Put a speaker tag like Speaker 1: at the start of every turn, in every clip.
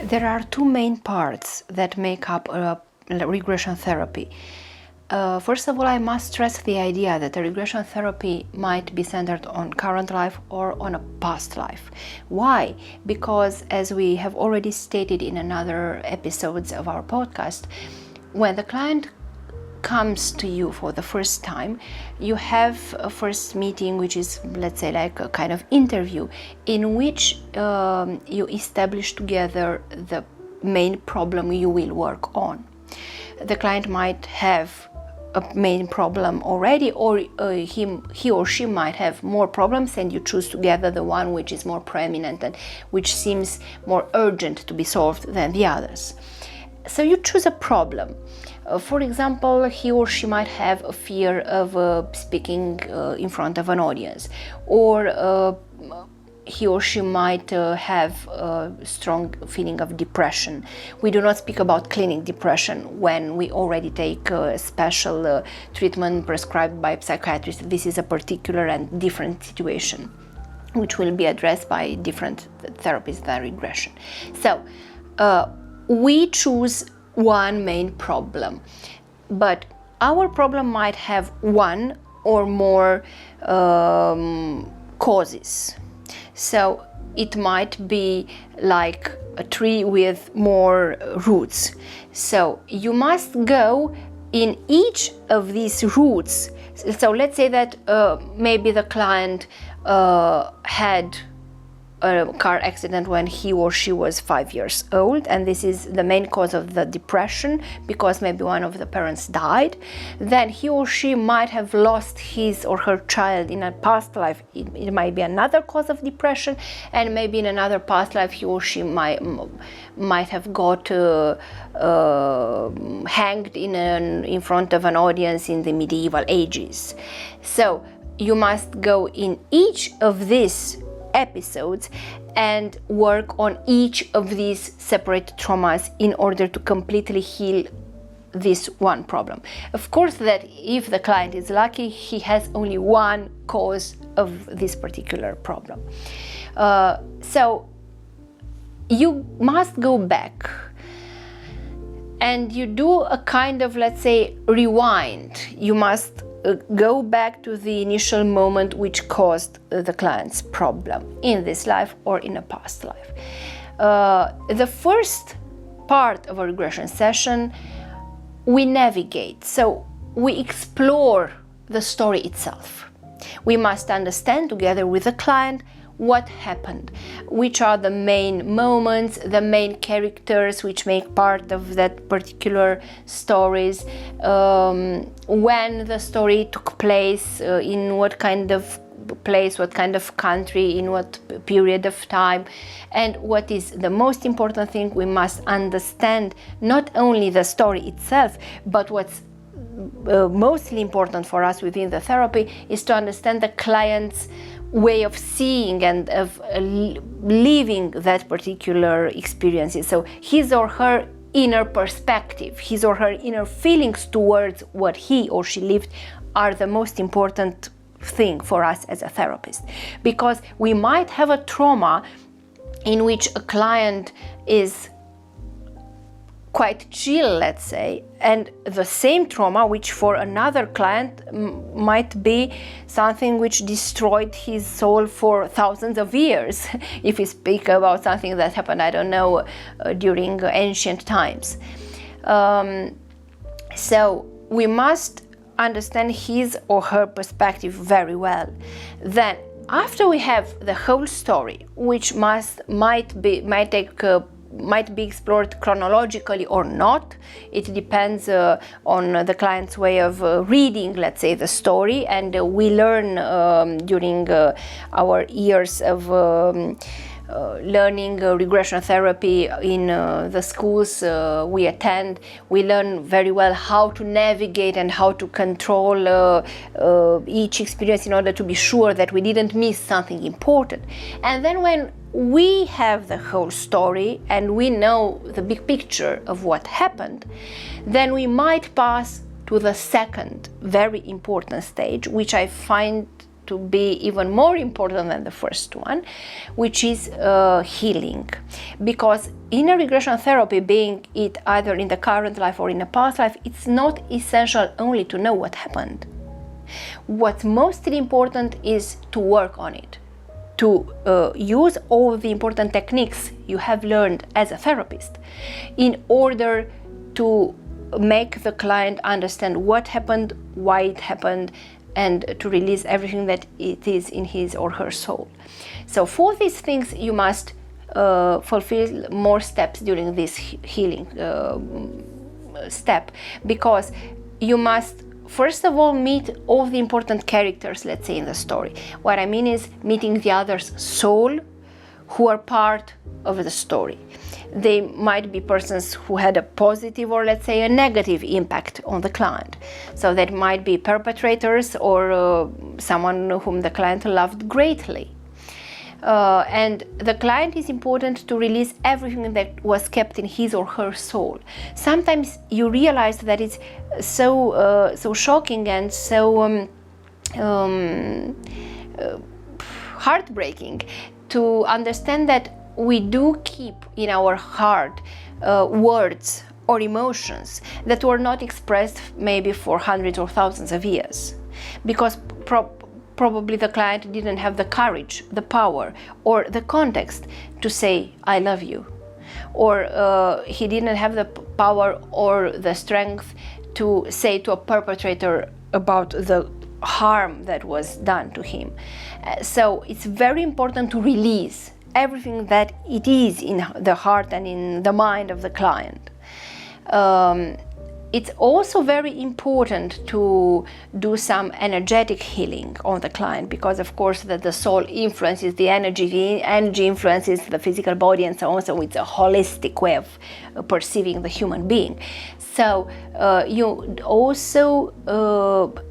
Speaker 1: There are two main parts that make up regression therapy. First of all, I must stress the idea that a regression therapy might be centered on current life or on a past life. Why? Because, as we have already stated in another episodes of our podcast, when the client comes to you for the first time, you have a first meeting, which is, let's say, like a kind of interview, in which you establish together the main problem you will work on. The client might have a main problem already, or he or she might have more problems, and you choose together the one which is more preeminent and which seems more urgent to be solved than the others. So you choose a problem. For example, he or she might have a fear of speaking in front of an audience, or he or she might have a strong feeling of depression. We do not speak about clinic depression when we already take a special treatment prescribed by psychiatrists. This is a particular and different situation, which will be addressed by different therapists than regression. So we choose one main problem, but our problem might have one or more causes. So it might be like a tree with more roots. So you must go in each of these roots. So let's say that maybe the client had a car accident when he or she was 5 years old, and this is the main cause of the depression because maybe one of the parents died. Then he or she might have lost his or her child in a past life. It might be another cause of depression, and maybe in another past life he or she might have got hanged in front of an audience in the medieval ages. So you must go in each of these episodes and work on each of these separate traumas in order to completely heal this one problem. Of course, that if the client is lucky, he has only one cause of this particular problem. So you must go back and you do a kind of, let's say, rewind. You must go back to the initial moment which caused the client's problem in this life or in a past life. The first part of a regression session, we navigate, so we explore the story itself. We must understand together with the client what happened, which are the main moments, the main characters which make part of that particular stories, when the story took place, in what kind of place, what kind of country, in what period of time. And what is the most important thing, we must understand not only the story itself, but what's mostly important for us within the therapy is to understand the client's way of seeing and of living that particular experiences. So his or her inner perspective, his or her inner feelings towards what he or she lived are the most important thing for us as a therapist. Because we might have a trauma in which a client is quite chill, let's say, and the same trauma which for another client might be something which destroyed his soul for thousands of years if we speak about something that happened, I don't know, during ancient times. So we must understand his or her perspective very well. Then after we have the whole story, which might be explored chronologically or not. It depends on the client's way of reading, let's say, the story, and we learn during our years of learning regression therapy in the schools we attend. We learn very well how to navigate and how to control each experience in order to be sure that we didn't miss something important. And then when we have the whole story and we know the big picture of what happened, then we might pass to the second very important stage, which I find to be even more important than the first one, which is healing. Because in a regression therapy, being it either in the current life or in a past life, it's not essential only to know what happened. What's mostly important is to work on it, to use all the important techniques you have learned as a therapist in order to make the client understand what happened, why it happened, and to release everything that it is in his or her soul. So for these things, you must fulfill more steps during this healing step, because you must first of all meet all the important characters, let's say, in the story. What I mean is meeting the other's soul who are part of the story. They might be persons who had a positive or, let's say, a negative impact on the client. So that might be perpetrators or someone whom the client loved greatly. And the client is important to release everything that was kept in his or her soul. Sometimes you realize that it's so shocking and so heartbreaking to understand that we do keep in our heart words or emotions that were not expressed maybe for hundreds or thousands of years, because probably the client didn't have the courage, the power, or the context to say, I love you. Or he didn't have the power or the strength to say to a perpetrator about the harm that was done to him. So it's very important to release everything that it is in the heart and in the mind of the client. It's also very important to do some energetic healing on the client, because of course that the soul influences the energy influences the physical body, and so on. So it's a holistic way of perceiving the human being. So you also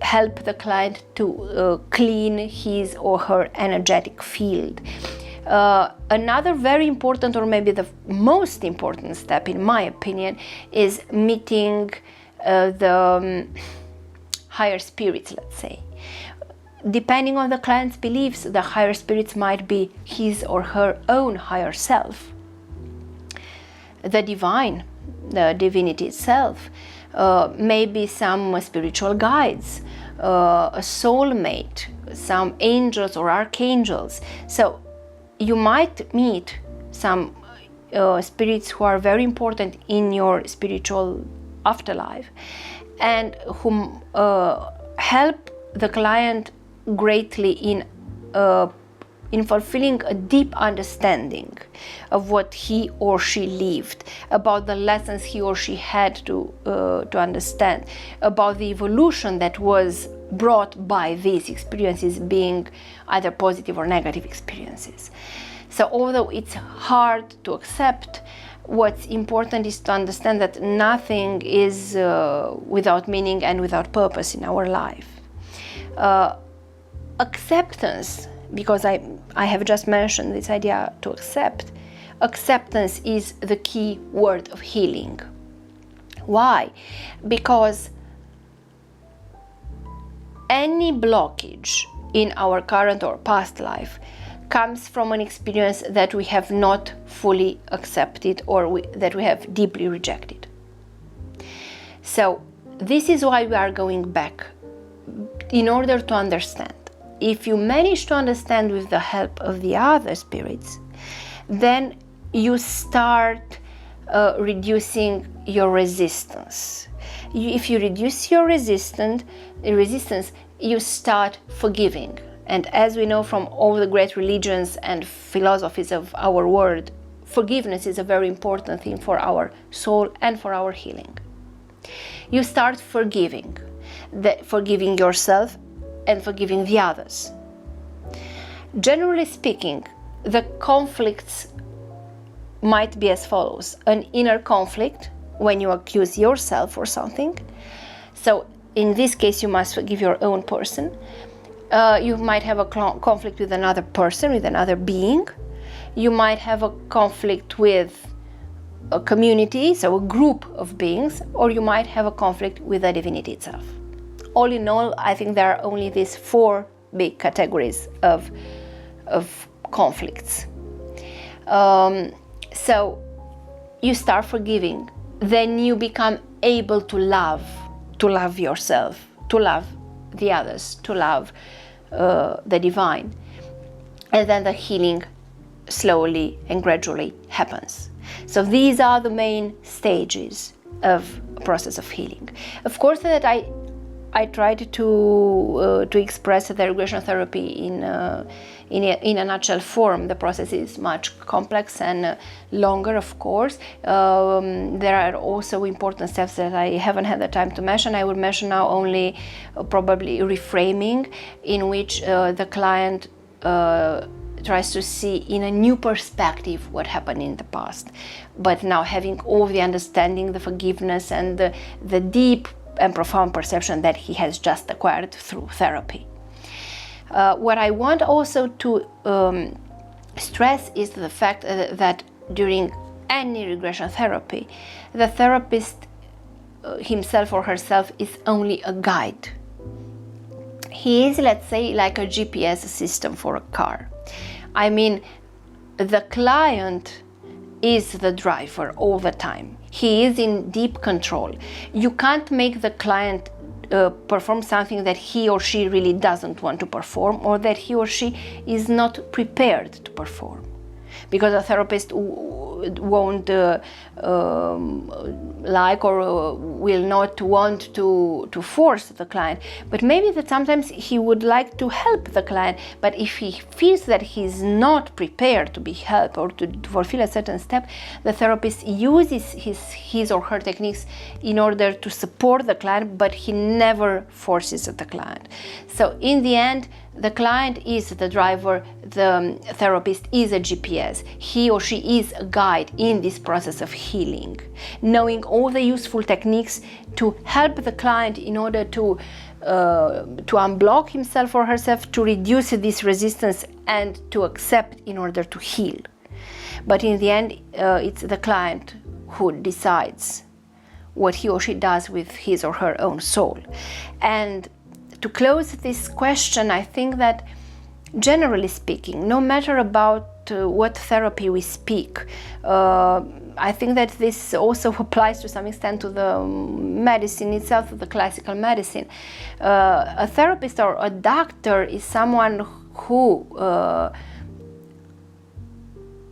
Speaker 1: help the client to clean his or her energetic field. Another very important, or maybe the most important step, in my opinion, is meeting the higher spirits, let's say. Depending on the client's beliefs, the higher spirits might be his or her own higher self, the divine, the divinity itself, maybe some spiritual guides, a soulmate, some angels or archangels. So you might meet some spirits who are very important in your spiritual afterlife, and whom help the client greatly in fulfilling a deep understanding of what he or she lived, about the lessons he or she had to understand, about the evolution that was brought by these experiences, being either positive or negative experiences. So although it's hard to accept, what's important is to understand that nothing is without meaning and without purpose in our life. Acceptance, because I have just mentioned this idea to accept. Acceptance is the key word of healing. Why? Because any blockage in our current or past life comes from an experience that we have not fully accepted, or that we have deeply rejected. So this is why we are going back, in order to understand. If you manage to understand with the help of the other spirits, then you start reducing your resistance. If you reduce your resistance, you start forgiving. And as we know from all the great religions and philosophies of our world, forgiveness is a very important thing for our soul and for our healing. You start forgiving yourself and forgiving the others. Generally speaking, the conflicts might be as follows: an inner conflict when you accuse yourself for something. So in this case, you must forgive your own person. You might have a conflict with another person, with another being. You might have a conflict with a community, so a group of beings, or you might have a conflict with the divinity itself. All in all, I think there are only these 4 big categories of conflicts. So you start forgiving, then you become able to love yourself, to love the others, to love the divine, and then the healing slowly and gradually happens. So these are the main stages of a process of healing. Of course, that I tried to express the regression therapy in a nutshell form. The process is much complex and longer, of course. There are also important steps that I haven't had the time to mention. I will mention now only probably reframing, in which the client tries to see in a new perspective what happened in the past, but now having all the understanding, the forgiveness, and the deep and profound perception that he has just acquired through therapy. What I want also to stress is the fact that during any regression therapy, the therapist himself or herself is only a guide. He is, let's say, like a GPS system for a car. I mean, the client is the driver all the time. He is in deep control. You can't make the client perform something that he or she really doesn't want to perform, or that he or she is not prepared to perform, because a therapist won't like or will not want to force the client, but maybe that sometimes he would like to help the client, but if he feels that he's not prepared to be helped or to fulfill a certain step, the therapist uses his or her techniques in order to support the client, but he never forces the client. So in the end, the client is the driver, the therapist is a GPS. He or she is a guide in this process of healing, knowing all the useful techniques to help the client in order to unblock himself or herself, to reduce this resistance, and to accept in order to heal. But in the end, it's the client who decides what he or she does with his or her own soul. And to close this question, I think that generally speaking, no matter about what therapy we speak, I think that this also applies to some extent to the medicine itself, the classical medicine. A therapist or a doctor is someone who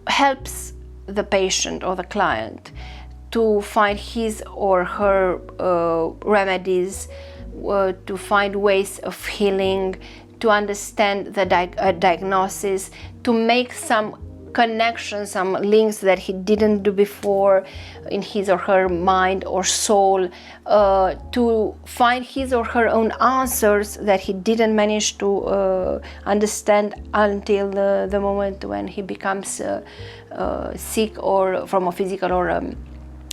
Speaker 1: helps the patient or the client to find his or her remedies, to find ways of healing, to understand the diagnosis, to make some connections, some links that he didn't do before in his or her mind or soul, to find his or her own answers that he didn't manage to understand until the moment when he becomes sick, or from a physical or a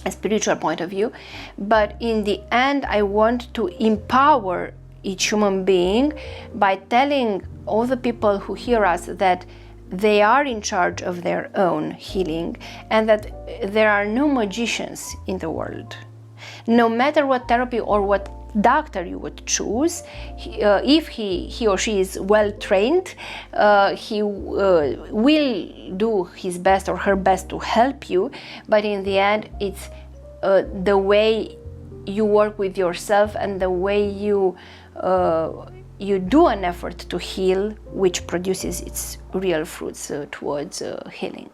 Speaker 1: spiritual point of view. But in the end, I want to empower each human being by telling all the people who hear us that they are in charge of their own healing, and that there are no magicians in the world. No matter what therapy or what doctor you would choose, if he or she is well trained, he will do his best or her best to help you, but in the end it's the way you work with yourself and the way you do an effort to heal which produces its real fruits towards healing.